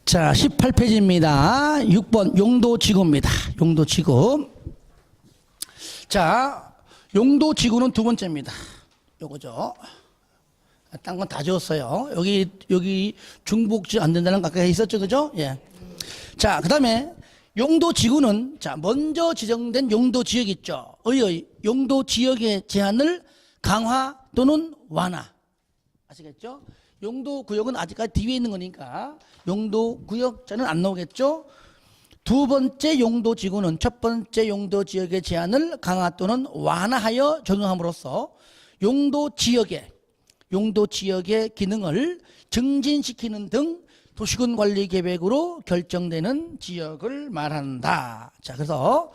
자, 18페이지입니다. 6번 용도지구입니다. 용도지구. 자, 용도지구는 두 번째입니다. 요거죠. 딴 건 다 지웠어요. 여기 중복지 안 된다는 거 아까 있었죠, 그죠? 예. 자, 그 다음에 용도지구는, 자, 먼저 지정된 용도지역 있죠. 용도지역의 제한을 강화 또는 완화. 아시겠죠? 용도구역은 아직까지 뒤에 있는 거니까 용도구역자는 안 나오겠죠? 두 번째 용도지구는 첫 번째 용도지역의 제한을 강화 또는 완화하여 적용함으로써 용도지역의 기능을 증진시키는 등 도시군 관리 계획으로 결정되는 지역을 말한다. 자, 그래서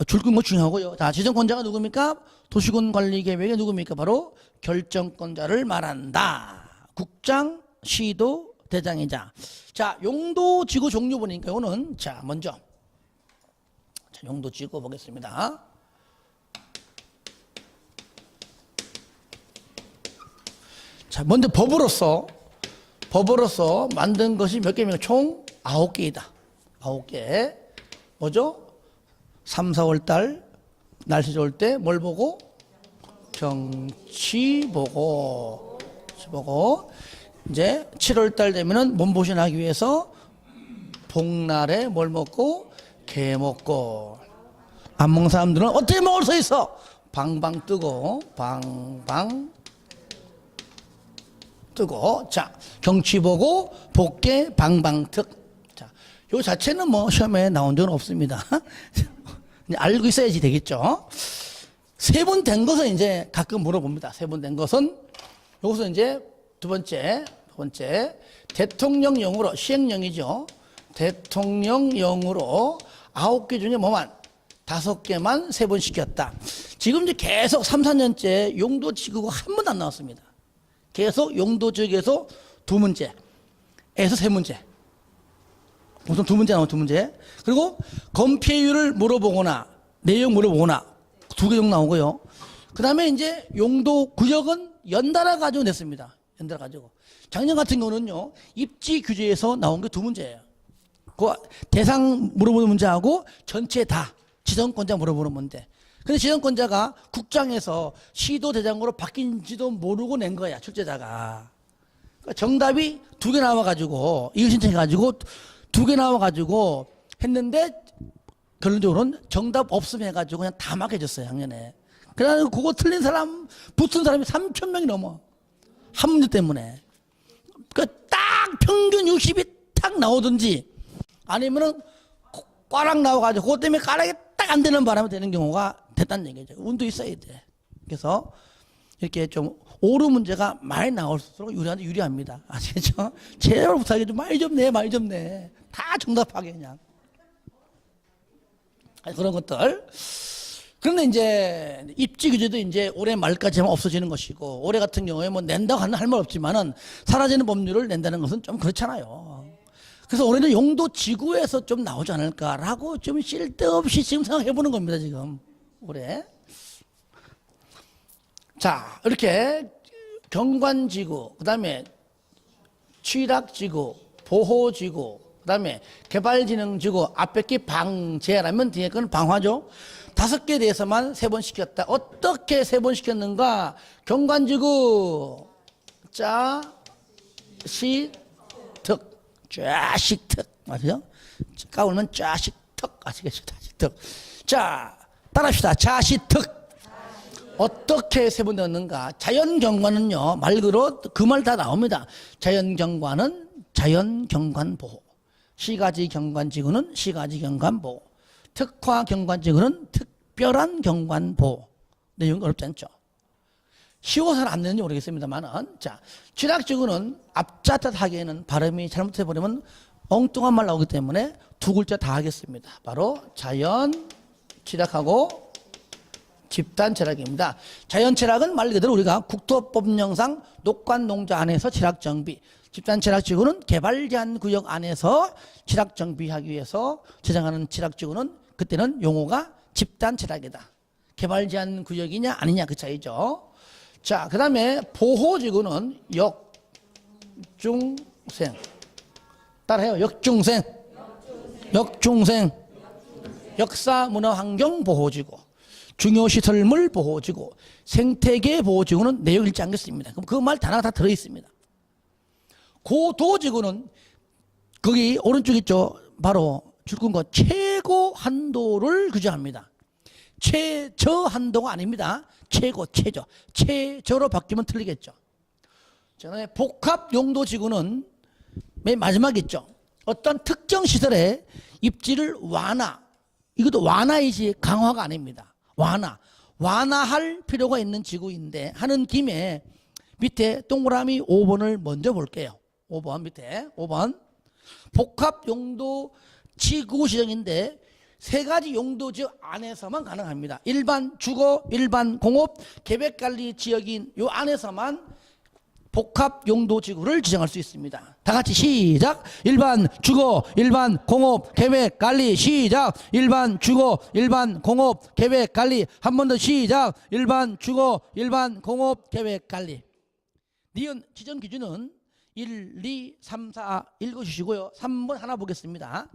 줄건 거 중요하고요. 자, 지정권자가 누굽니까? 도시군 관리 계획의 누굽니까? 바로 결정권자를 말한다. 국장, 시도, 대장이자. 자, 용도지구 종류 보니까 이거는, 자, 먼저 자, 용도지구 보겠습니다. 자, 먼저 법으로서 만든 것이 몇 개입니까? 총 9개이다. 9개. 뭐죠? 3, 4월 달 날씨 좋을 때 뭘 보고? 경치 보고. 이제 7월 달 되면은 몸보신하기 위해서 복날에 뭘 먹고? 게 먹고. 안 먹는 사람들은 어떻게 먹을 수 있어? 방방 뜨고. 자, 경치 보고 복게 방방특. 자, 요 자체는 뭐 시험에 나온 적은 없습니다. 알고 있어야지 되겠죠. 세분된 것은 이제 가끔 물어봅니다. 세분된 것은 여기서 이제 두 번째 대통령령으로 시행령이죠. 대통령령으로 9개 중에 뭐만 5개만 세분시켰다. 지금 이제 계속 3, 4년째 용도지구가 한 번도 안 나왔습니다. 계속 용도지역에서 2문제에서 3문제. 우선 2문제 나오면 2문제. 그리고 건폐율을 물어보거나 내용 물어보거나 2개 정도 나오고요. 그 다음에 이제 용도구역은 연달아 가지고 냈습니다. 연달아 가지고. 작년 같은 경우는요, 입지 규제에서 나온 게 2문제예요. 그 대상 물어보는 문제하고 전체 다 지정권자 물어보는 문제. 근데 지정권자가 국장에서 시도대장으로 바뀐지도 모르고 낸 거야, 출제자가. 그러니까 정답이 2개 나와가지고, 이거 신청해가지고 2개 나와가지고 했는데, 결론적으로는 정답 없음 해가지고 그냥 다 막혀졌어요, 작년에. 그래가지고 그거 틀린 사람, 붙은 사람이 3,000명이 넘어. 한 문제 때문에. 그 딱 평균 60이 딱 나오든지, 아니면은 꽈락 나와가지고, 그것 때문에 까락이 딱 안 되는 바람에 되는 경우가 됐다는 얘기죠. 운도 있어야 돼. 그래서 이렇게 좀 오류 문제가 많이 나올수록 유리합니다. 아시겠죠? 제발 부탁해 좀 많이 좀 내. 다 정답하게 그냥. 그런 것들. 그런데 이제 입지 규제도 이제 올해 말까지 하면 없어지는 것이고, 올해 같은 경우에 뭐 낸다고 하는 할 말 없지만은 사라지는 법률을 낸다는 것은 좀 그렇잖아요. 그래서 올해는 용도지구에서 좀 나오지 않을까라고 좀 쓸데없이 지금 생각해 보는 겁니다, 지금. 올해. 자, 이렇게 경관지구, 그 다음에 취락지구, 보호지구, 그 다음에 개발진흥지구, 앞에 게 방제라면 뒤에 건 방화죠. 5개에 대해서만 3번 시켰다. 어떻게 3번 시켰는가? 경관지구, 짜식특, 짜식특. 맞죠? 까울면 짜식특. 아시겠죠? 짜식특. 자, 따라합시다. 짜식특. 어떻게 세분되었는가? 자연경관은요, 말 그대로 그 말 다 나옵니다. 자연경관은 자연경관보호, 시가지경관지구는 시가지경관보호, 특화경관지구는 특별한 경관보호. 내용이 어렵지 않죠? 쉬워서는 안 되는지 모르겠습니다만은, 자, 취락지구는 앞자뜻하기에는 발음이 잘못해버리면 엉뚱한 말 나오기 때문에 2글자 다 하겠습니다. 바로 자연 취락하고 집단 취락입니다. 자연 취락은 말 그대로 우리가 국토법령상 녹관농자 안에서 취락 정비, 집단 취락 지구는 개발 제한 구역 안에서 취락 정비하기 위해서 제정하는 취락 지구는 그때는 용어가 집단 취락이다. 개발 제한 구역이냐 아니냐 그 차이죠. 자, 그다음에 보호 지구는 역중생, 따라해요. 역중생. 역중생. 역사 문화 환경 보호지구, 중요시설물 보호지구, 생태계 보호지구는 내용 읽지 않겠습니다. 그럼 그 말 단어가 다 들어있습니다. 고도지구는 거기 오른쪽 있죠. 바로 줄 건 거 최고 한도를 규정합니다. 최저 한도가 아닙니다. 최고, 최저. 최저로 바뀌면 틀리겠죠. 자, 복합 용도 지구는 맨 마지막에 있죠. 어떤 특정 시설에 입지를 완화, 이것도 완화이지 강화가 아닙니다. 완화할 필요가 있는 지구인데 하는 김에 밑에 동그라미 5번을 먼저 볼게요. 5번 밑에 5번 복합 용도 지구 지정인데 세 가지 용도 지역 안에서만 가능합니다. 일반 주거, 일반 공업, 계획관리 지역인 요 안에서만 복합 용도 지구를 지정할 수 있습니다. 다 같이 시작. 일반 주거, 일반 공업, 계획 관리 시작. 일반 주거, 일반 공업, 계획 관리. 한 번 더 시작. 일반 주거, 일반 공업, 계획 관리. 니은 지정 기준은 1, 2, 3, 4 읽어주시고요. 3번 하나 보겠습니다.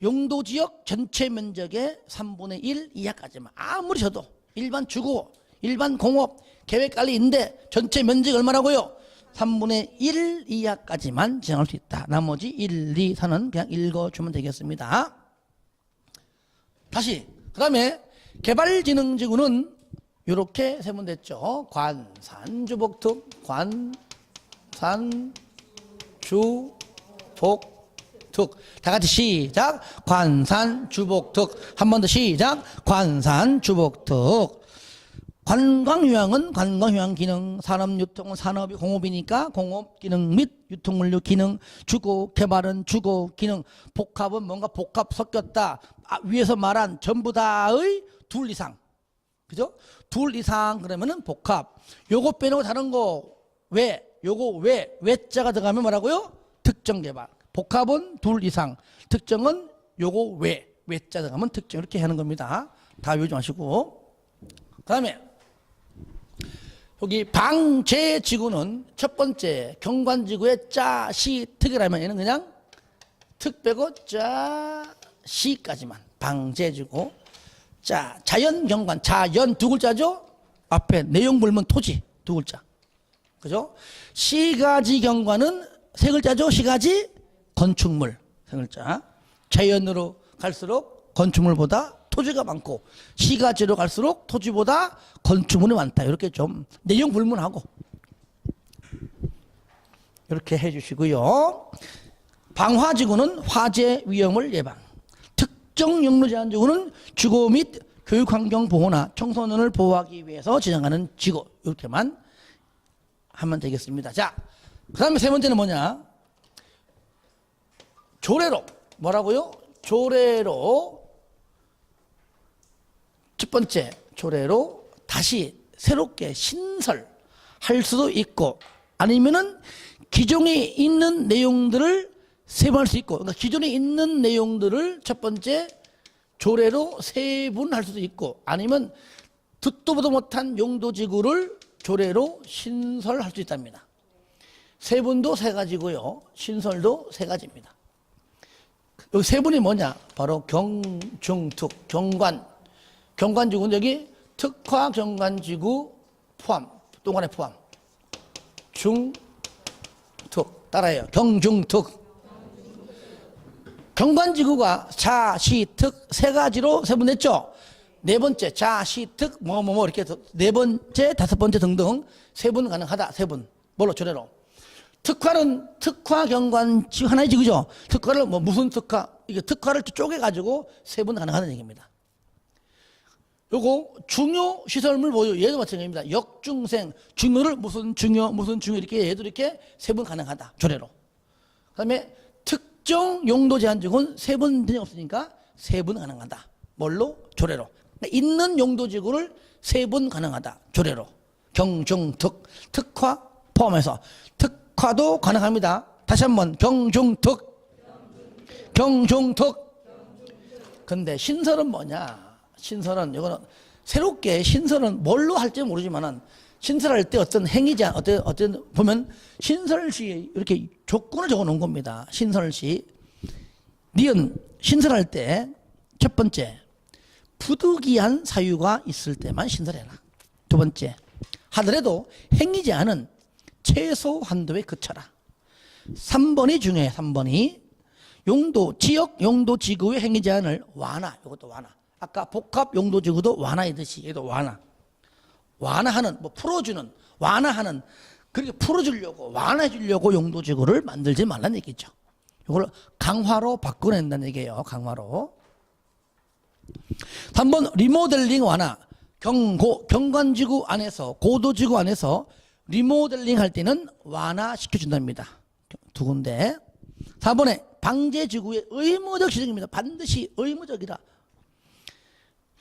용도 지역 전체 면적의 3분의 1 이하까지만 아무리 쳐도 일반 주거, 일반 공업, 계획 관리인데 전체 면적이 얼마라고요? 3분의 1 이하까지만 지정할 수 있다. 나머지 1, 2, 4는 그냥 읽어주면 되겠습니다. 다시 그 다음에 개발진흥지구는 이렇게 세분됐죠. 관산주복특, 관산주복특. 다 같이 시작. 관산주복특. 한 번 더 시작. 관산주복특. 관광휴양은 관광휴양 기능, 산업유통은 산업이 공업이니까 공업 기능 및 유통물류 기능, 주거 개발은 주거 기능, 복합은 뭔가 복합 섞였다. 위에서 말한 전부 다의 둘 이상, 그죠? 둘 이상 그러면은 복합. 요거 빼놓고 다른 거 왜? 요거 왜? 외자가 들어가면 뭐라고요? 특정 개발. 복합은 둘 이상, 특정은 요거 왜? 외자 들어가면 특정. 이렇게 하는 겁니다. 다 외우지 마시고. 그 다음에 여기 방제지구는 첫 번째 경관지구의 짜, 시, 특이라면 얘는 그냥 특 빼고 짜, 시까지만 방제지구. 자, 자연경관, 자연 두 글자죠? 앞에 내용 불문 토지 두 글자, 그죠? 시가지 경관은 세 글자죠? 시가지 건축물 세 글자. 자연으로 갈수록 건축물보다 토지가 많고 시가지로 갈수록 토지보다 건축물이 많다. 이렇게 좀 내용 불문하고 이렇게 해주시고요. 방화지구는 화재 위험을 예방. 특정 용도 제한 지구는 주거 및 교육환경 보호나 청소년을 보호하기 위해서 지정하는 지구. 이렇게만 하면 되겠습니다. 자, 그 다음에 세 번째는 뭐냐? 조례로. 뭐라고요? 조례로. 첫 번째 조례로 다시 새롭게 신설할 수도 있고 아니면은 기존에 있는 내용들을 세분할 수 있고, 그러니까 기존에 있는 내용들을 첫 번째 조례로 세분할 수도 있고 아니면 듣도 보도 못한 용도지구를 조례로 신설할 수 있답니다. 세분도 세 가지고요. 신설도 세 가지입니다. 여기 세분이 뭐냐? 바로 경중특, 경관지구는 여기 특화 경관지구 포함, 동안에 포함. 중특, 따라해요. 경중특. 경관지구가 자, 시, 특 세 가지로 세분됐죠. 네 번째 자, 시, 특 뭐 이렇게 해서 네 번째, 다섯 번째 등등 세분 가능하다. 세분 뭘로? 조례로. 특화는 특화 경관지구 하나이지, 그죠? 특화를 뭐 무슨 특화? 이게 특화를 쪼개가지고 세분 가능하다는 얘기입니다. 요거 중요 시설물 보유, 얘도 마찬가지입니다. 역중생, 중요를 무슨 중요 이렇게 얘도 이렇게 세분 가능하다. 조례로. 그다음에 특정 용도 제한지구는 세분 전혀 없으니까 세분 가능하다. 뭘로? 조례로. 그러니까 있는 용도지구를 세분 가능하다. 조례로. 경중특, 특화 포함해서 특화도 가능합니다. 다시 한번 경중특. 근데 신설은 뭐냐? 신설은 이거는 새롭게 신설은 뭘로 할지 모르지만은 신설할 때 어떤 행위자 어떤 보면 신설 시 이렇게 조건을 적어 놓은 겁니다. 신설 시. 니은 신설할 때 첫 번째, 부득이한 사유가 있을 때만 신설해라. 두 번째, 하더라도 행위지 않은 최소 한도에 그쳐라. 3번이 중요해. 3번이 용도, 지역 용도 지구의 행위 제한을 완화. 이것도 완화. 아까 복합 용도 지구도 완화이듯이 얘도 완화. 완화하는, 뭐 풀어주는, 완화하는, 그렇게 풀어주려고 완화해 주려고 용도 지구를 만들지 말라는 얘기죠. 이걸 강화로 바꿔낸다는 얘기예요. 강화로. 3번 리모델링 완화. 경관지구 안에서, 고도지구 안에서 리모델링 할 때는 완화시켜준답니다. 두 군데. 4번에 방제지구의 의무적 지정입니다. 반드시 의무적이라.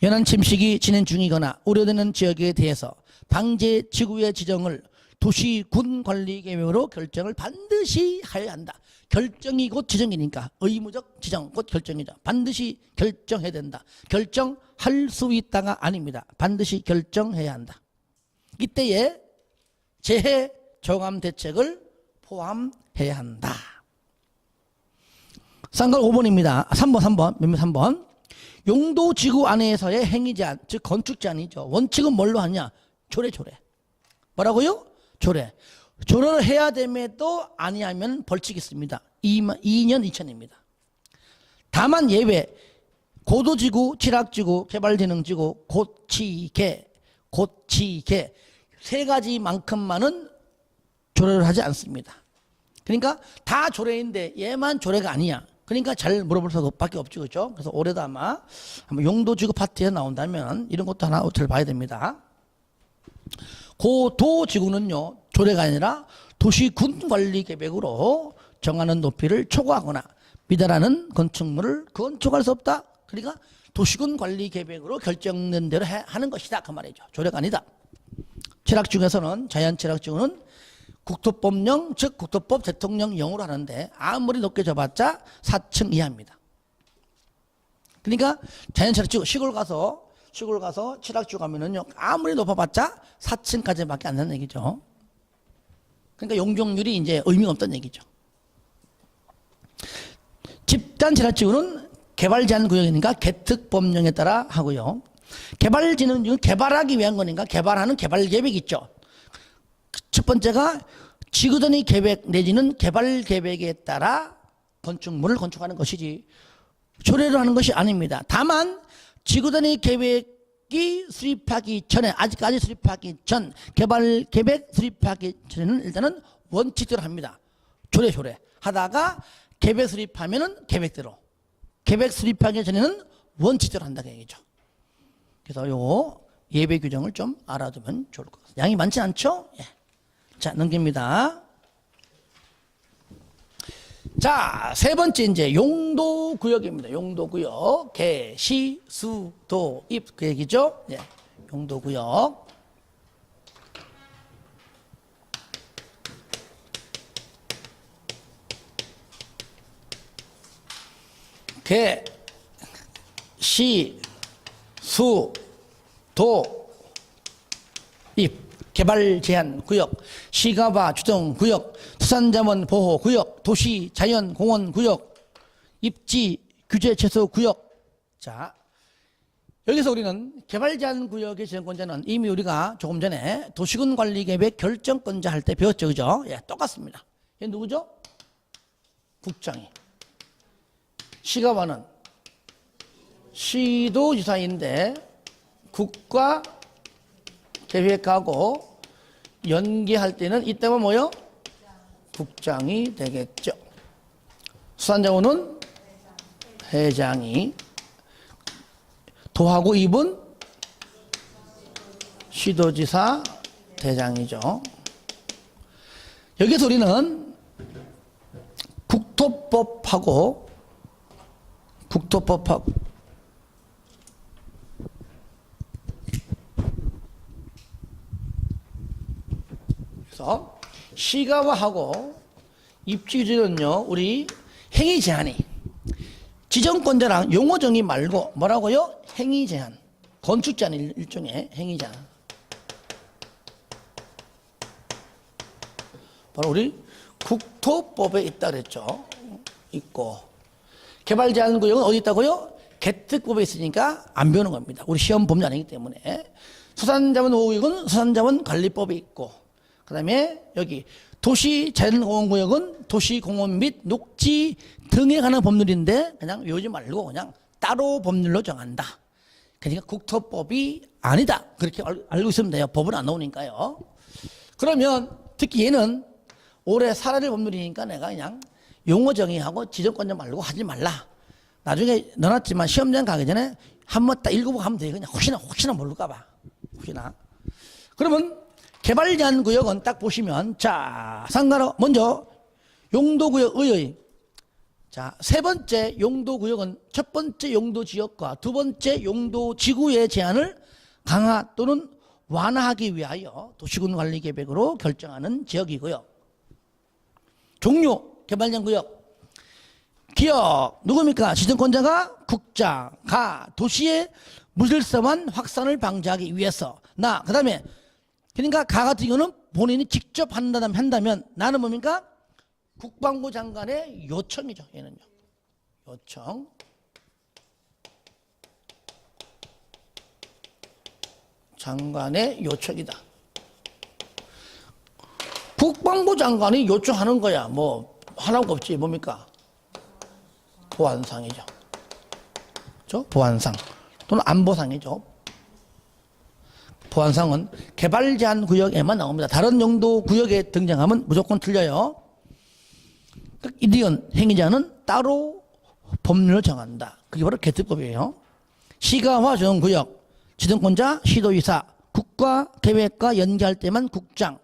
연안 침식이 진행 중이거나 우려되는 지역에 대해서 방제지구의 지정을 도시 군 관리 계획으로 결정을 반드시 해야 한다. 결정이 곧 지정이니까 의무적 지정 곧 결정이죠. 반드시 결정해야 된다. 결정할 수 있다가 아닙니다. 반드시 결정해야 한다. 이때에 재해 종합 대책을 포함해야 한다. 쌍걸 5번입니다. 3번 몇몇 3번. 용도 지구 안에서의 행위 제한, 즉 건축 제한이죠. 원칙은 뭘로 하냐? 조례. 뭐라고요? 조례. 조례를 해야 됨에도 아니하면 벌칙이 있습니다. 2년 2천입니다. 다만 예외, 고도지구, 취락지구, 개발진흥지구, 고치개 세 가지만큼만은 조례를 하지 않습니다. 그러니까 다 조례인데 얘만 조례가 아니야. 그러니까 잘 물어볼 수밖에 없죠, 그렇죠? 그래서 올해도 아마 용도지구 파트에 나온다면 이런 것도 하나 잘 봐야 됩니다. 고도지구는요, 조례가 아니라 도시군 관리 계획으로 정하는 높이를 초과하거나 미달하는 건축물을 건축할 수 없다. 그러니까 도시군 관리 계획으로 결정된 대로 하는 것이다. 그 말이죠. 조례가 아니다. 철학 중에서는, 자연 철학 중에는 국토법령, 즉 국토법 대통령령으로 하는데 아무리 높게 잡았자 4층 이하입니다. 그러니까 자연 철학 중 시골 가서 칠학주 가면은요, 아무리 높아봤자 4층까지밖에 안 되는 얘기죠. 그러니까 용적률이 이제 의미가 없다는 얘기죠. 집단 칠학지구는 개발 제한 구역이니까 개특법령에 따라 하고요. 개발진흥지구는 개발하기 위한 거니까 개발하는 개발 계획이 있죠. 첫 번째가 지구단위 계획 내지는 개발 계획에 따라 건축물을 건축하는 것이지 조례로 하는 것이 아닙니다. 다만 지구단위 계획이 수립하기 전에, 아직까지 수립하기 전, 개발 계획 수립하기 전에는 일단은 원칙대로 합니다. 조례 하다가 계획 수립하면은 계획대로, 계획 수립하기 전에는 원칙대로 한다는 얘기죠. 그래서 요 예배 규정을 좀 알아두면 좋을 것 같습니다. 양이 많지 않죠? 예. 자, 넘깁니다. 자, 세 번째 이제 용도구역입니다. 용도구역. 개, 시, 수, 도, 입. 그 얘기죠? 예. 용도구역. 개, 시, 수, 도, 입. 개발 제한 구역, 시가바 주정 구역, 수산자원 보호 구역, 도시 자연 공원 구역, 입지 규제 최소 구역. 자, 여기서 우리는 개발 제한 구역의 지정권자는 이미 우리가 조금 전에 도시군 관리 계획 결정권자 할 때 배웠죠, 그죠? 예, 똑같습니다. 얘 누구죠? 국장이. 시가바는 시도지사인데 국가 계획하고 연계할 때는 이때만 뭐요? 국장이 되겠죠. 수산자원은 회장이, 도하고 입은 시도지사 대장이죠. 여기서 우리는 국토법하고 그래서 시가와하고 입지규제는요, 우리 행위 제한이 지정권자랑 용어 정의 말고 뭐라고요? 행위 제한, 건축 제한 일종의 행위 제한. 바로 우리 국토법에 있다 그랬죠. 있고. 개발 제한 구역은 어디 있다고요? 개특법에 있으니까 안 배우는 겁니다. 우리 시험 범위 아니기 때문에. 수산자원 보호구역은 수산자원관리법에 있고, 그 다음에 여기 도시자연공원구역은 도시공원 및 녹지 등에 관한 법률인데 그냥 외우지 말고 그냥 따로 법률로 정한다. 그러니까 국토법이 아니다. 그렇게 알고 있으면 돼요. 법은 안 나오니까요. 그러면 특히 얘는 올해 살아낼 법률이니까 내가 그냥 용어 정의하고 지정권 좀 말고 하지 말라. 나중에 넣어놨지만 시험장 가기 전에 한번 딱 읽어보고 하면 돼. 그냥 혹시나 모를까봐. 혹시나. 그러면 개발 제한 구역은 딱 보시면, 자, 먼저 용도구역의, 자, 세 번째 용도구역은 첫 번째 용도지역과 두 번째 용도지구의 제한을 강화 또는 완화하기 위하여 도시군 관리 계획으로 결정하는 지역이고요. 종류 개발 제한 구역. 기업 누굽니까? 지정권자가 국장, 도시의 무질서한 확산을 방지하기 위해서. 그 다음에 그러니까 같은 경우는 본인이 직접 한다면 나는 뭡니까? 국방부 장관의 요청이죠. 얘는요. 요청. 장관의 요청이다. 국방부 장관이 요청하는 거야. 뭐 하나가 없지. 뭡니까? 보안상이죠. 그렇죠? 보안상 또는 안보상이죠. 보안상은 개발 제한 구역에만 나옵니다. 다른 용도 구역에 등장하면 무조건 틀려요. 이디언 행위자는 따로 법률을 정한다. 그게 바로 개특법이에요. 시가화 조정구역 지정권자 시도의사 국가 계획과 연계할 때만 국장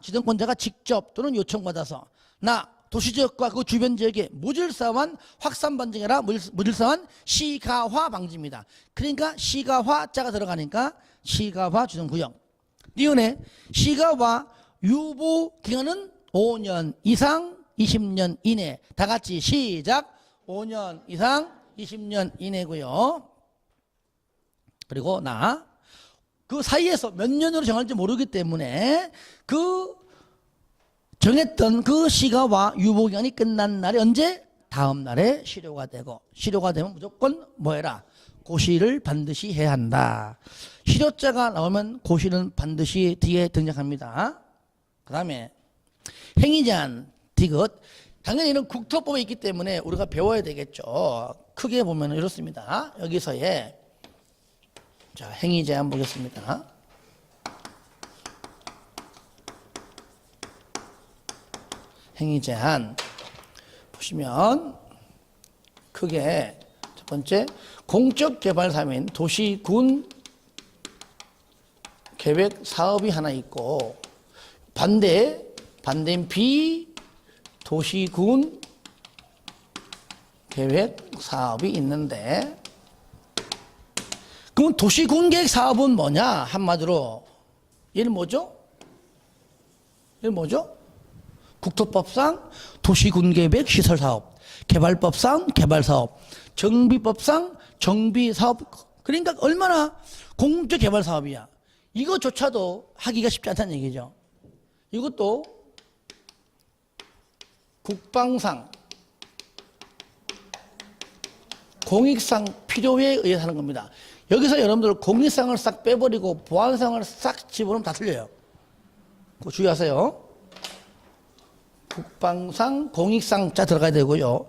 지정권자가 직접 또는 요청받아서 도시지역과 그 주변 지역의 무질서한 확산 방지가 무질서한 시가화 방지입니다. 그러니까 시가화 자가 들어가니까 시가화 주정구역. 니은의 시가화 유보 기간은 5년 이상 20년 이내. 다 같이 시작. 5년 이상 20년 이내고요. 그리고 그 사이에서 몇 년으로 정할지 모르기 때문에 정했던 그 시가와 유보기간이 끝난 날이 언제? 다음 날에 실효가 되고, 실효가 되면 무조건 뭐해라? 고시를 반드시 해야 한다. 실효자가 나오면 고시는 반드시 뒤에 등장합니다. 그 다음에 행위제한, 디귿. 당연히 이런 국토법에 있기 때문에 우리가 배워야 되겠죠. 크게 보면 이렇습니다. 여기서의 자, 행위제한 보겠습니다. 행위제한 보시면 크게 첫 번째 공적개발사업인 도시군 계획 사업이 하나 있고 반대인 비도시군 계획 사업이 있는데 그럼 도시군 계획 사업은 뭐냐? 한마디로 얘는 뭐죠? 국토법상 도시군계획 시설사업, 개발법상 개발사업, 정비법상 정비사업. 그러니까 얼마나 공적개발사업이야. 이것조차도 하기가 쉽지 않다는 얘기죠. 이것도 국방상 공익상 필요에 의해서 하는 겁니다. 여기서 여러분들 공익상을 싹 빼버리고 보안상을 싹 집어넣으면 다 틀려요. 그거 주의하세요. 국방상, 공익상 자 들어가야 되고요.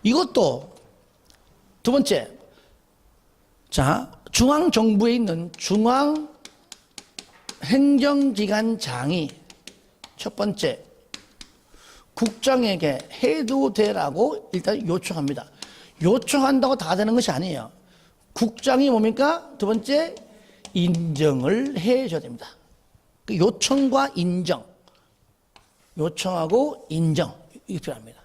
이것도 두 번째, 자, 중앙정부에 있는 중앙행정기관장이 첫 번째, 국장에게 해도 되라고 일단 요청합니다. 요청한다고 다 되는 것이 아니에요. 국장이 뭡니까? 두 번째, 인정을 해줘야 됩니다. 그 요청과 인정. 요청하고 인정. 이게 필요합니다.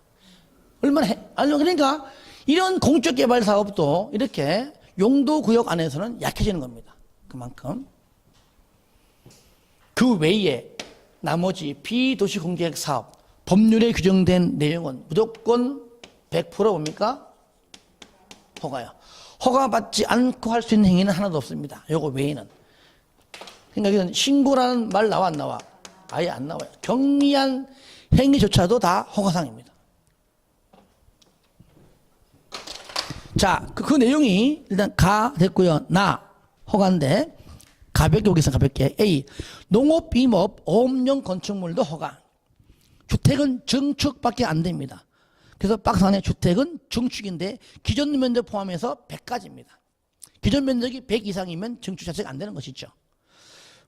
그러니까 이런 공적개발 사업도 이렇게 용도구역 안에서는 약해지는 겁니다. 그만큼. 그 외에 나머지 비도시공계획 사업, 법률에 규정된 내용은 무조건 100% 뭡니까? 허가요. 허가받지 않고 할 수 있는 행위는 하나도 없습니다. 요거 외에는. 그러니까 이건 신고라는 말 나와 안 나와? 아예 안 나와요. 경미한 행위조차도 다 허가상입니다. 자, 그 내용이 일단 가 됐고요. 나 허가인데 가볍게 보겠습니다. 가볍게. A. 농업, 임업, 어업용 건축물도 허가. 주택은 증축밖에 안 됩니다. 그래서 박스 안에 주택은 증축인데 기존 면적 포함해서 100까지입니다. 기존 면적이 100 이상이면 증축 자체가 안 되는 것이죠.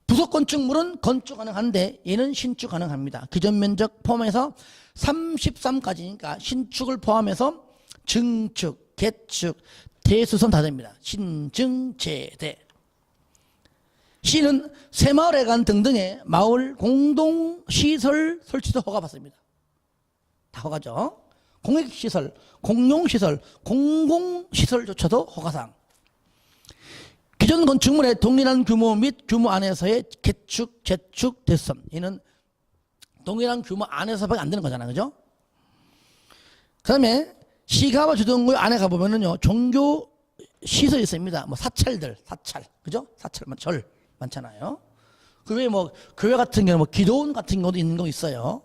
부속 건축물은 건축 가능한데 얘는 신축 가능합니다. 기존 면적 포함해서 33까지니까 신축을 포함해서 증축, 개축, 대수선 다 됩니다. 신증, 재대. C는 새마을회관 등등의 마을 공동시설 설치도 허가받습니다. 다 허가죠. 공익시설, 공용시설, 공공시설조차도 허가상. 기존 건축물의 동일한 규모 및 규모 안에서의 개축, 재축, 대수선. 이는 동일한 규모 안에서밖에 안 되는 거잖아요. 그죠? 그 다음에 시가와 주동구 안에 가보면은요, 종교 시설이 있습니다. 뭐 사찰들, 사찰. 그죠? 사찰만, 절 많잖아요. 그 외에 뭐 교회 같은 경우는 뭐 기도원 같은 경우도 있는 거 있어요.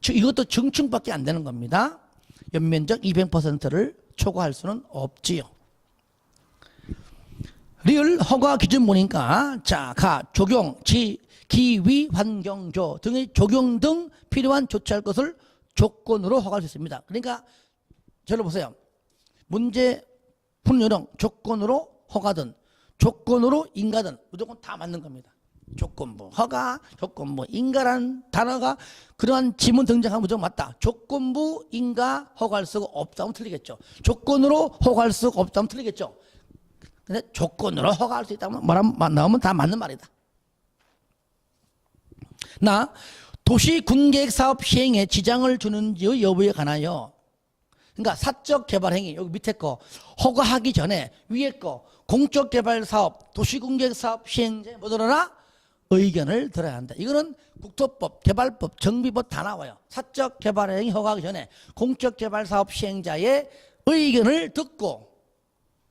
이것도 증축밖에 안 되는 겁니다. 연면적 200%를 초과할 수는 없지요. 리을 허가 기준 보니까 자, 가, 적용, 지, 기위, 환경조 등의 적용 등 필요한 조치할 것을 조건으로 허가할 수 있습니다. 그러니까 저를 보세요. 문제 푸는 요령 조건으로 허가든 조건으로 인가든 무조건 다 맞는 겁니다. 조건부 허가, 조건부 인가란 단어가 그러한 지문 등장하면 무조건 맞다. 조건부 인가 허가할 수가 없다면 틀리겠죠. 조건으로 허가할 수가 없다면 틀리겠죠. 근데 조건으로 허가할 수 있다면 나오면 다 맞는 말이다. 나 도시군계획 사업 시행에 지장을 주는지의 여부에 관하여, 그러니까 사적 개발 행위 여기 밑에 거 허가하기 전에 위에 거 공적 개발 사업, 도시군계획 사업 시행자에 뭐 들어라? 의견을 들어야 한다. 이거는 국토법, 개발법, 정비법 다 나와요. 사적 개발 행위 허가하기 전에 공적 개발 사업 시행자의 의견을 듣고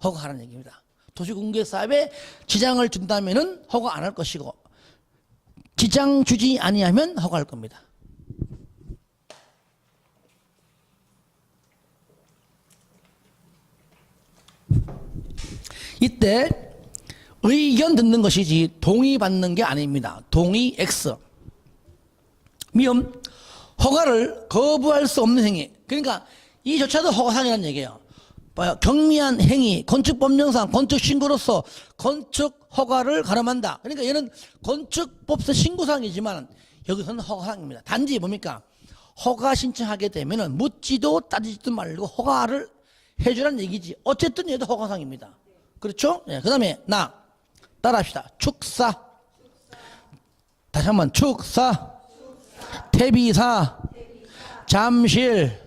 허가하는 얘기입니다. 도시공개획 사업에 지장을 준다면은 허가 안 할 것이고, 지장 주지 아니하면 허가할 겁니다. 이때 의견 듣는 것이지 동의 받는 게 아닙니다. 동의 X. 미음 허가를 거부할 수 없는 행위. 그러니까 이조차도 허가상이라는 얘기예요. 경미한 행위, 건축법령상 건축신고로서 건축 허가를 가름한다. 그러니까 얘는 건축법상 신고사항이지만 여기서는 허가상입니다. 단지 뭡니까? 허가 신청하게 되면은 묻지도 따지지도 말고 허가를 해주라는 얘기지. 어쨌든 얘도 허가상입니다. 그렇죠? 네, 그 다음에 나 따라합시다. 축사. 다시 한번 축사, 퇴비사, 잠실,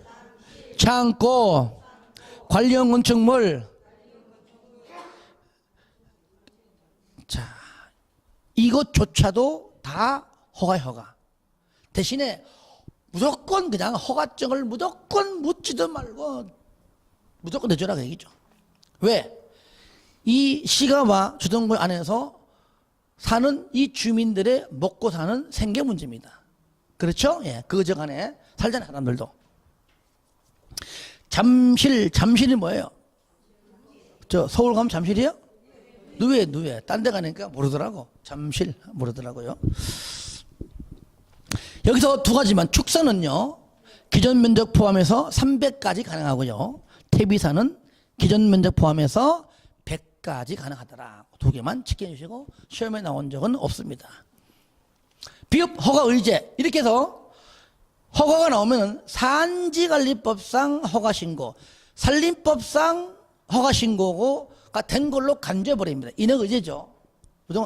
창고, 관련 건축물. 자, 이것조차도 다 허가. 대신에 무조건 그냥 허가증을 무조건 묻지도 말고 무조건 내줘라 그 얘기죠. 왜? 이 시가와 주동구 안에서 사는 이 주민들의 먹고 사는 생계 문제입니다. 그렇죠? 예, 그저 안에 살잖아요, 사람들도. 잠실이 뭐예요? 저 서울 가면 잠실이요? 누에. 딴 데 가니까 모르더라고. 잠실 모르더라고요. 여기서 두 가지만, 축사는요 기존 면적 포함해서 300까지 가능하고요, 퇴비사는 기존 면적 포함해서 100까지 가능하더라. 두 개만 지켜주시고 시험에 나온 적은 없습니다. 비읍 허가 의제 이렇게 해서 허가가 나오면 산지관리법상 허가신고, 산림법상 허가신고가 된 걸로 간주해버립니다. 인허의제죠.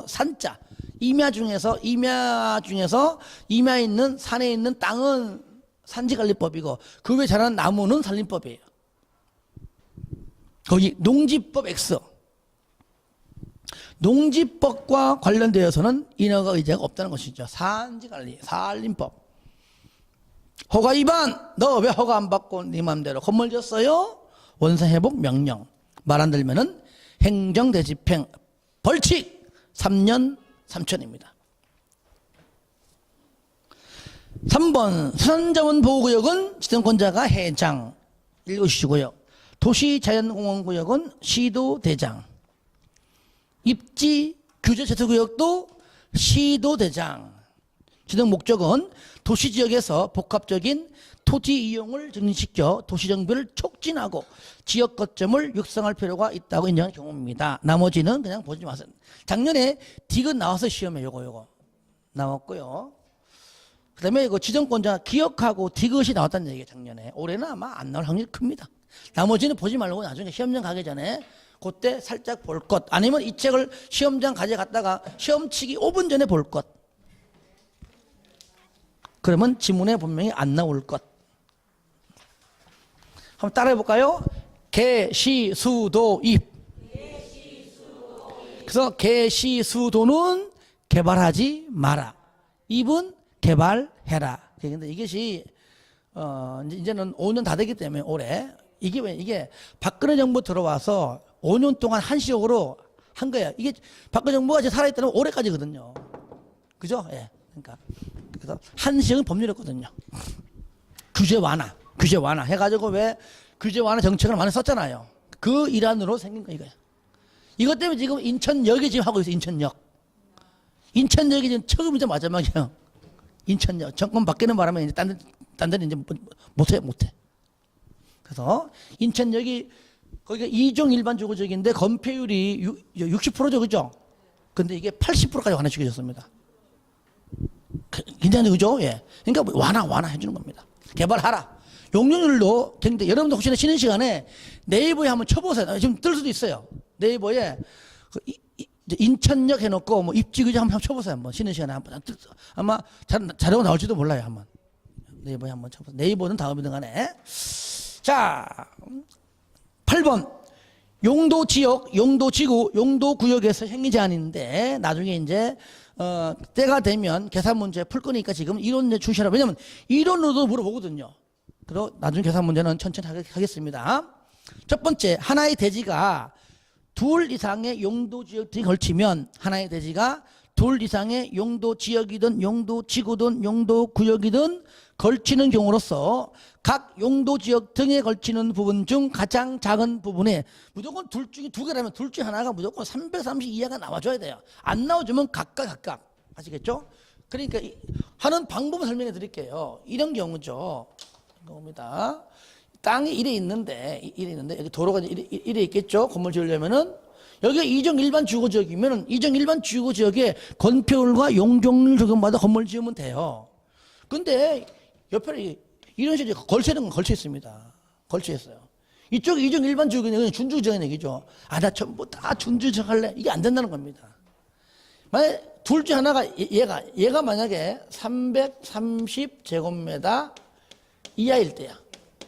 산자, 임야 중에서 임야에 있는 산에 있는 땅은 산지관리법이고 그 외에 자라는 나무는 산림법이에요. 거기 농지법 X. 농지법과 관련되어서는 인허가 의제가 없다는 것이죠. 산지관리, 산림법. 허가 위반. 너 왜 허가 안 받고 네 맘대로 건물 지었어요? 원상회복 명령. 말 안 들면은 행정대집행 벌칙 3년 3천입니다. 3번 수산자원보호구역은 지정권자가 해장 읽으시고요. 도시자연공원구역은 시도대장. 입지 규제제도구역도 시도대장. 지정 목적은 도시지역에서 복합적인 토지 이용을 증진시켜 도시정비를 촉진하고 지역 거점을 육성할 필요가 있다고 인정한 경우입니다. 나머지는 그냥 보지 마세요. 작년에 디귿 나와서 시험에 요거 나왔고요. 그 다음에 이거 지정권자 기억하고 디귿이 나왔다는 얘기예요. 작년에. 올해는 아마 안 나올 확률이 큽니다. 나머지는 보지 말고 나중에 시험장 가기 전에 그때 살짝 볼 것, 아니면 이 책을 시험장 가져갔다가 시험 치기 5분 전에 볼 것. 그러면 지문에 분명히 안 나올 것. 한번 따라해 볼까요? 개, 시, 수, 도, 입. 그래서 개, 시, 수, 도는 개발하지 마라. 입은 개발해라. 근데 이것이 이제는 5년 다 되기 때문에 올해 이게 박근혜 정부 들어와서 5년 동안 한시적으로 한 거예요. 이게 박근혜 정부가 살아있다면 올해까지거든요. 그죠? 예. 그러니까 그래서 한시적인 법률이었거든요. 규제 완화 해가지고 왜 규제 완화 정책을 많이 썼잖아요. 그 일환으로 생긴 거 이거예요. 이것 때문에 지금 인천역이 지금 하고 있어요. 인천역이 지금 처음이자 마지막이에요. 인천역 정권 바뀌는 바람에 이제 딴 데는 이제 못해. 그래서 인천역이 거기가 2종 일반 주거지역인데 건폐율이 60%죠, 그죠? 근데 이게 80%까지 완화시켜줬습니다. 굉장히 그죠? 예. 그러니까 완화해 주는 겁니다. 개발하라. 용적률도 굉장히, 여러분들 혹시나 쉬는 시간에 네이버에 한번 쳐보세요. 지금 뜰 수도 있어요. 네이버에 인천역 해놓고 뭐 입지 규제 한번 쳐보세요. 한번 쉬는 시간에 한번. 아마 자료가 나올지도 몰라요. 한번 네이버에 한번 쳐보세요. 네이버는 다음이든 간에. 자, 8번 용도지역, 용도지구, 용도구역에서 행위제한인데 나중에 이제 때가 되면 계산 문제 풀 거니까 지금 이론 출시하라. 왜냐면 이론으로도 물어보거든요. 그리고 나중에 계산 문제는 천천히 하겠습니다. 첫 번째, 하나의 대지가 둘 이상의 용도지역 등에 걸치면, 하나의 대지가 둘 이상의 용도지역이든 용도지구든 용도구역이든 걸치는 경우로서 각 용도지역 등에 걸치는 부분 중 가장 작은 부분에, 무조건 둘 중에 두 개라면 둘 중에 하나가 무조건 330 이하가 나와줘야 돼요. 안 나와주면 각각. 아시겠죠? 그러니까 하는 방법을 설명해 드릴게요. 이런 경우죠. 이겁니다. 땅이 이래 있는데 여기 도로가 이래 있겠죠? 건물 지으려면은 여기가 2종 일반 주거지역이면은 2종 일반 주거지역에 건폐율과 용적률 적용받아 건물 지으면 돼요. 근데 옆에 이런 식으로 걸쳐있는 건 걸쳐 있습니다. 걸쳐 있어요. 이쪽 2종 일반 주거지역은 준주지역의 얘기죠. 나 전부 다 준주지역 할래. 이게 안 된다는 겁니다. 만약에 둘 중 하나가 얘가 만약에 330제곱미터 이하일 때야.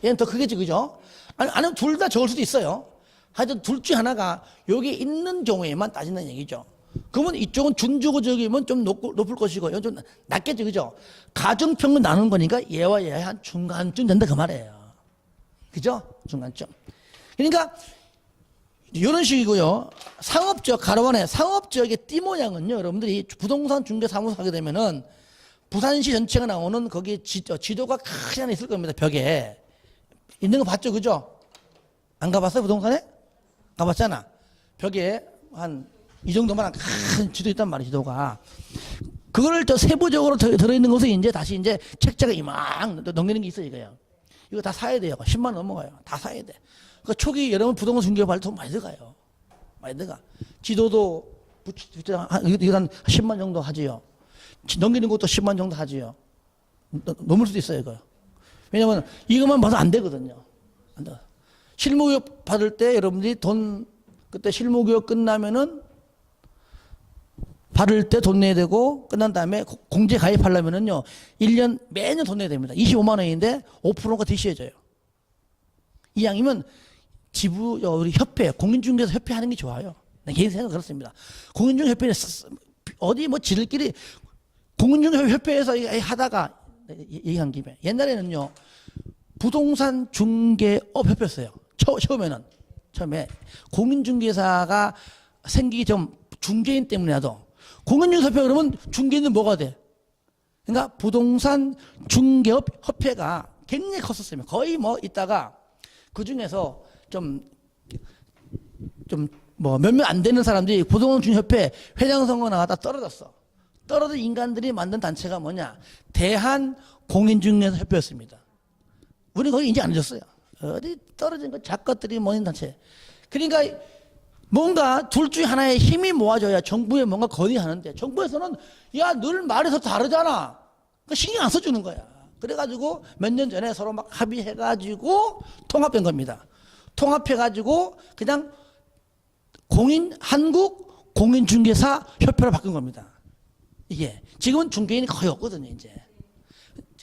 얘는 더 크겠지, 그죠? 아니면 둘 다 적을 수도 있어요. 하여튼 둘 중 하나가 여기 있는 경우에만 따진다는 얘기죠. 그러면 이쪽은 준주거지역이면 좀 높을 것이고, 이건 좀 낮겠죠, 그죠? 가중평균 나누는 거니까 얘와 얘 한 중간쯤 된다, 그 말이에요. 그죠? 중간쯤. 그러니까, 이런 식이고요. 상업지역, 가로안에 상업지역의 띠 모양은요, 여러분들이 부동산 중개사무소 하게 되면은 부산시 전체가 나오는 거기 지도가 크게 하나 있을 겁니다, 벽에. 있는 거 봤죠, 그죠? 안 가봤어요, 부동산에? 가봤잖아. 벽에 한 이 정도만 큰 지도 있단 말이에요, 지도가. 그걸 더 세부적으로 들어있는 것을 이제 다시 이제 책자가 이만 넘기는 게 있어요, 이거요. 이거 다 사야 돼요. 10만 원 넘어가요. 다 사야 돼. 그 초기 여러분 부동산 중개발 돈 많이 들어가요. 많이 들어가. 지도도 이거 한 10만 정도 하지요. 넘기는 것도 10만 정도 하지요. 넘을 수도 있어요, 이거. 왜냐면 이것만 봐서 안 되거든요. 안 돼. 실무교육 받을 때 여러분들이 그때 실무교육 끝나면은 받을 때 돈 내야 되고, 끝난 다음에 공제 가입하려면은요, 1년 매년 돈 내야 됩니다. 25만 원인데 5%가 더 씌워져요. 이왕이면 우리 협회, 공인중개사 협회 하는 게 좋아요. 개인 생각 그렇습니다. 공인중개협회는 어디 뭐 지들끼리 공인중개협회에서 하다가 얘기한 김에, 옛날에는요, 부동산 중개업 협회였어요. 처음에 공인중개사가 생기기 전 중개인 때문이라도 공인중개사 협회 그러면 중개인은 뭐가 돼? 그러니까 부동산 중개업 협회가 굉장히 컸었어요. 거의 뭐 있다가 그 중에서 좀 뭐 몇몇 안 되는 사람들이 부동산 중개협회 회장 선거 나가다 떨어졌어. 떨어진 인간들이 만든 단체가 뭐냐? 대한공인중개사협회였습니다. 우리 거기 인지 안 해줬어요. 어디 떨어진 거 작것들이 모인 단체. 그러니까 뭔가 둘 중에 하나의 힘이 모아져야 정부에 뭔가 건의하는데 정부에서는 야, 늘 말해서 다르잖아. 그러니까 신경 안 써주는 거야. 그래가지고 몇 년 전에 서로 막 합의해가지고 통합된 겁니다. 통합해가지고 그냥 한국 공인중개사 협회로 바꾼 겁니다. 이게 지금은 중개인이 거의 없거든요, 이제.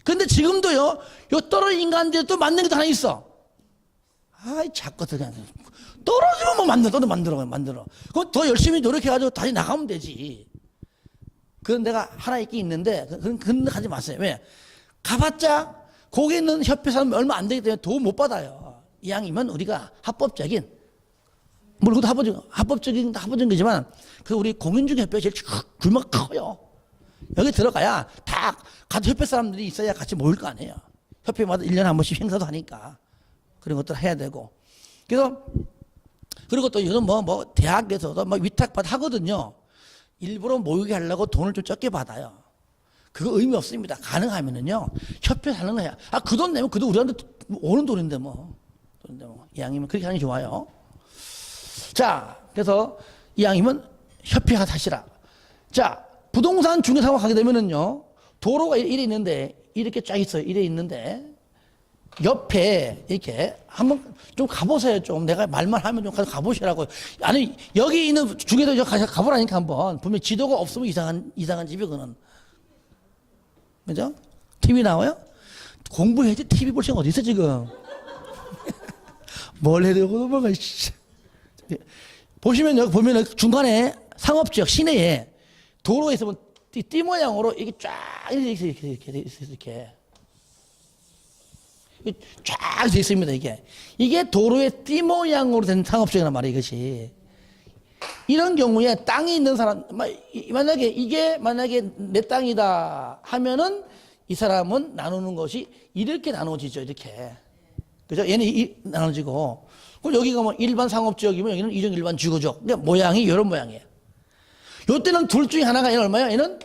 근데 지금도요, 요 떨어진 인간들 또 만든 게 또 하나 있어. 아이, 자꾸 그냥 떨어지면 뭐 만들어. 그럼 더 열심히 노력해가지고 다시 나가면 되지. 그런 데가 하나 있긴 있는데, 그런 데 가지 마세요. 왜? 가봤자, 거기 있는 협회 사람 얼마 안 되기 때문에 도움 못 받아요. 이왕이면 우리가 합법적인, 물론 그것도 합법적인 거지만, 그 우리 공인중개협회 제일 규모가 커요. 여기 들어가야 다 같은 협회 사람들이 있어야 같이 모일 거 아니에요. 협회마다 1년에 한 번씩 행사도 하니까. 그런 것들 해야 되고. 그래서, 그리고 또 요즘 뭐 대학에서도 막 위탁받아 하거든요. 일부러 모이게 하려고 돈을 좀 적게 받아요. 그거 의미 없습니다. 가능하면은요, 협회 하는 거야. 아, 그 돈 내면 그 돈 우리한테 오는 돈인데 뭐. 이왕이면 그렇게 하는 게 좋아요. 자, 그래서 이왕이면 협회가 하시라. 자, 부동산 중개사가 가게 되면은요, 도로가 이래 있는데, 이렇게 쫙 있어요. 이래 있는데, 옆에 이렇게 한번 좀 가보세요. 좀 내가 말만 하면 좀 가보시라고. 아니, 여기 있는 중개도 가보라니까 한번. 분명히 지도가 없으면 이상한 집이 그는. 그죠? TV 나와요? 공부해야지 TV 볼 시간 어디 있어, 지금? 뭘 해야 되고, 뭐가, 보시면 여기 보면은 중간에 상업지역 시내에 도로에 있으면 띠 모양으로 이게 쫙 이렇게 쫙 돼 있습니다. 이게 도로의 띠 모양으로 된 상업지역이란 말이에요. 이것이 이런 경우에 땅이 있는 사람 만약에 이게 내 땅이다 하면은 이 사람은 나누는 것이 이렇게 나눠지죠. 이렇게 그죠? 얘는 나눠지고 그럼 여기가 뭐 일반 상업지역이면 여기는 이종 일반 주거지역. 그러니까 모양이 이런 모양이에요. 요때는 둘 중에 하나가 얘는 얼마야? 얘는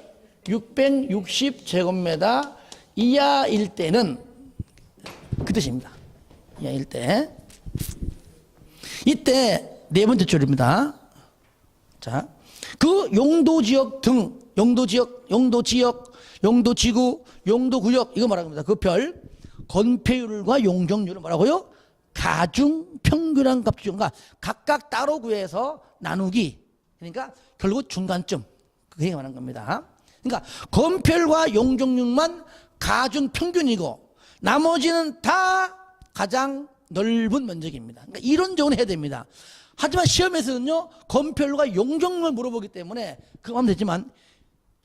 660제곱미터 이하일 때는 그 뜻입니다. 이하일 때. 이때 네 번째 줄입니다. 자, 그 용도지역 등, 용도지역, 용도지구, 용도구역 이거 말하는 겁니다. 그 별, 건폐율과 용적률을 뭐라고요? 가중평균한 값중, 그러니까 각각 따로 구해서 나누기. 그러니까 결국 중간점. 그게 말하는 겁니다. 그러니까 건폐율과 용적률만 가중평균이고 나머지는 다 가장 넓은 면적입니다. 그러니까 이론적으로 해야 됩니다. 하지만 시험에서는요, 건폐율과 용적률을 물어보기 때문에 그거 하면 되지만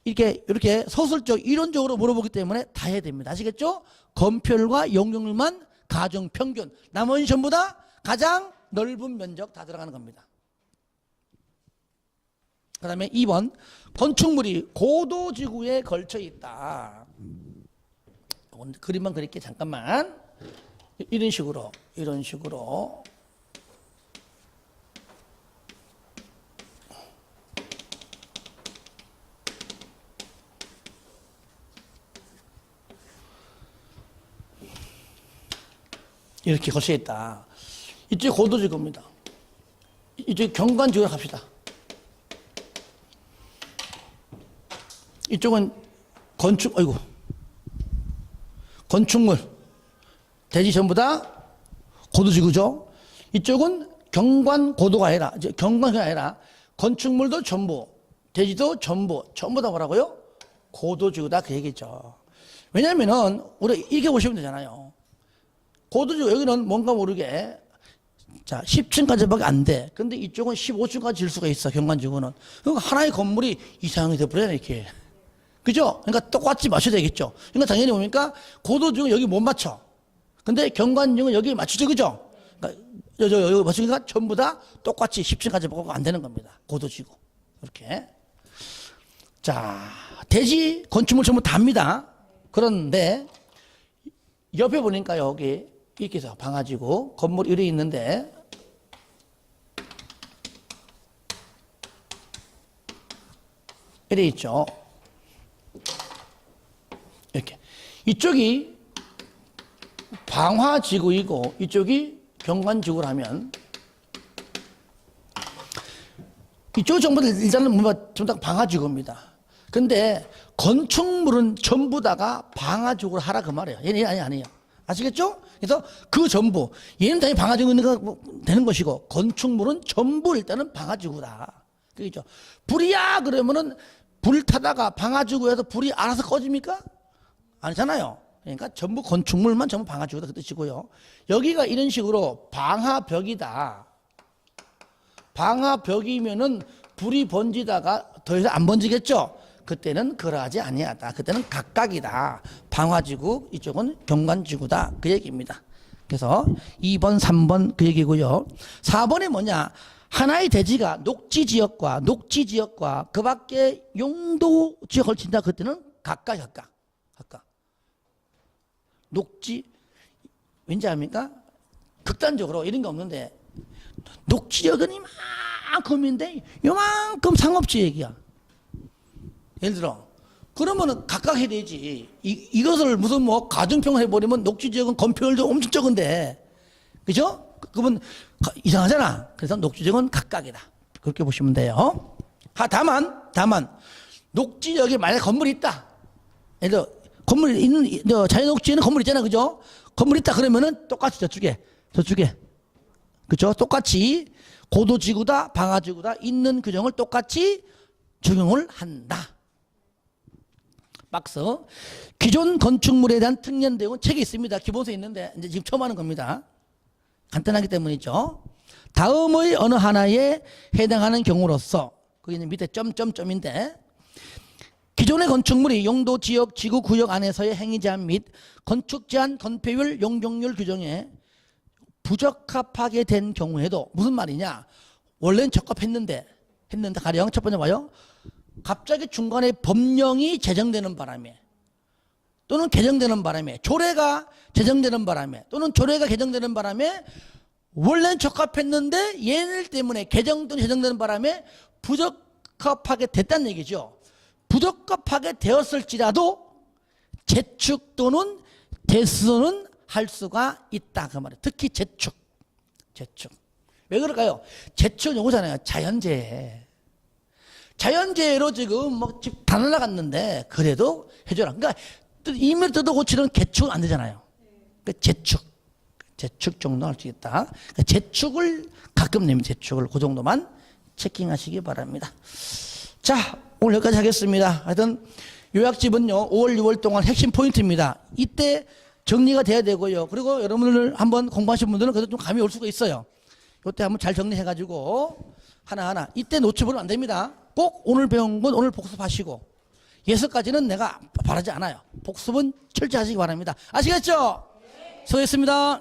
이렇게 서술적, 이론적으로 물어보기 때문에 다 해야 됩니다. 아시겠죠? 건폐율과 용적률만 가중평균, 나머지 전부 다 가장 넓은 면적 다 들어가는 겁니다. 그 다음에 2번, 건축물이 고도지구에 걸쳐 있다. 그림만 그릴게, 잠깐만. 이런 식으로. 이렇게 걸쳐 있다. 이쪽이 고도지구입니다. 이쪽이 경관지구로 갑시다. 이쪽은 건축물, 대지 전부 다 고도지구죠. 이쪽은 경관고도가 아니라, 경관이 아니라, 건축물도 전부, 대지도 전부 다 뭐라고요? 고도지구다. 그 얘기죠. 왜냐면은, 우리 이렇게 보시면 되잖아요. 고도지구, 여기는 뭔가 모르게, 자, 10층까지밖에 안 돼. 근데 이쪽은 15층까지 질 수가 있어, 경관지구는. 그러니까 하나의 건물이 이상하게 돼버려요, 이렇게. 그죠? 그러니까 똑같이 맞춰야 되겠죠. 그러니까 당연히 뭡니까? 고도지구는 여기 못 맞춰. 근데 경관지구는 여기 맞추죠, 그죠? 그러니까 여기 맞추니까 전부 다 똑같이 10층까지 보고 안 되는 겁니다. 고도지구. 이렇게. 자, 대지 건축물 전부 답니다. 그런데 옆에 보니까 여기 이렇게 해서 방아지고 건물 이렇게 있는데 이렇게 있죠. 이렇게 이쪽이 방화지구이고 이쪽이 경관지구라면 이쪽 전부 일단은 전부 다 방화지구입니다. 근데 건축물은 전부 다가 방화지구로 하라 그 말이에요. 얘는 아니에요. 아시겠죠? 그래서 그 전부 얘는 당연히 방화지구가 되는 것이고 건축물은 전부 일단은 방화지구다. 그렇죠? 불이야 그러면은 불 타다가 방화지구에서 불이 알아서 꺼집니까? 아니잖아요. 그러니까 전부 건축물만 전부 방화지구다 그 뜻이고요. 여기가 이런 식으로 방화벽이다. 방화벽이면은 불이 번지다가 더 이상 안 번지겠죠? 그때는 그러하지 아니하다. 그때는 각각이다. 방화지구, 이쪽은 경관지구다. 그 얘기입니다. 그래서 2번, 3번 그 얘기고요. 4번에 뭐냐? 하나의 대지가 녹지지역과 녹지지역과 그 밖에 용도지역을 걸친다. 그때는 각각. 녹지, 왠지 압니까? 극단적으로 이런 게 없는데 녹지역은 이만큼인데 요만큼 상업지역이야. 예를 들어 그러면은 각각 해야 되지. 이것을 무슨 뭐 가중평을 해버리면 녹지지역은 건폐율도 엄청 적은데 그죠? 그러면 이상하잖아. 그래서 녹지지역은 각각이다. 그렇게 보시면 돼요. 다만 녹지지역에 만약에 건물이 있다. 예를 들어 건물 있는 자연녹지에는 건물 있잖아. 그죠? 건물 있다 그러면은 똑같이 저쪽에 그죠? 똑같이 고도지구다 방화지구다 있는 규정을 똑같이 적용을 한다. 박스. 기존 건축물에 대한 특례 내용은 책에 있습니다. 기본서에 있는데 이제 지금 처음 하는 겁니다. 간단하기 때문이죠. 다음의 어느 하나에 해당하는 경우로서 그게 밑에 점인데 기존의 건축물이 용도, 지역, 지구, 구역 안에서의 행위 제한 및 건축 제한, 건폐율, 용적률 규정에 부적합하게 된 경우에도 무슨 말이냐? 원래는 적합했는데 가령 첫 번째 봐요. 갑자기 중간에 법령이 제정되는 바람에 또는 개정되는 바람에 조례가 제정되는 바람에 또는 조례가 개정되는 바람에 원래는 적합했는데 얘네 때문에 개정 또는 제정되는 바람에 부적합하게 됐다는 얘기죠. 부적합하게 되었을지라도 재축 또는 대수는 할 수가 있다 그 말이에요. 특히 재축. 왜 그럴까요? 재축 요거잖아요. 자연재해로 지금 뭐 집 다 날아갔는데 그래도 해줘라. 그러니까 이메일 뜯어 고치는 개축은 안 되잖아요. 그러니까 재축 정도 할 수 있다. 그러니까 재축을 가끔 내면 재축을 그 정도만 체킹하시기 바랍니다. 자, 오늘 여기까지 하겠습니다. 하여튼 요약집은요 5월 6월 동안 핵심 포인트입니다. 이때 정리가 돼야 되고요. 그리고 여러분들 한번 공부하신 분들은 그래도 좀 감이 올 수가 있어요. 이때 한번 잘 정리해가지고 하나하나 이때 놓쳐버리면 안 됩니다. 꼭 오늘 배운 건 오늘 복습하시고 예습까지는 내가 바라지 않아요. 복습은 철저히 하시기 바랍니다. 아시겠죠? 수고했습니다.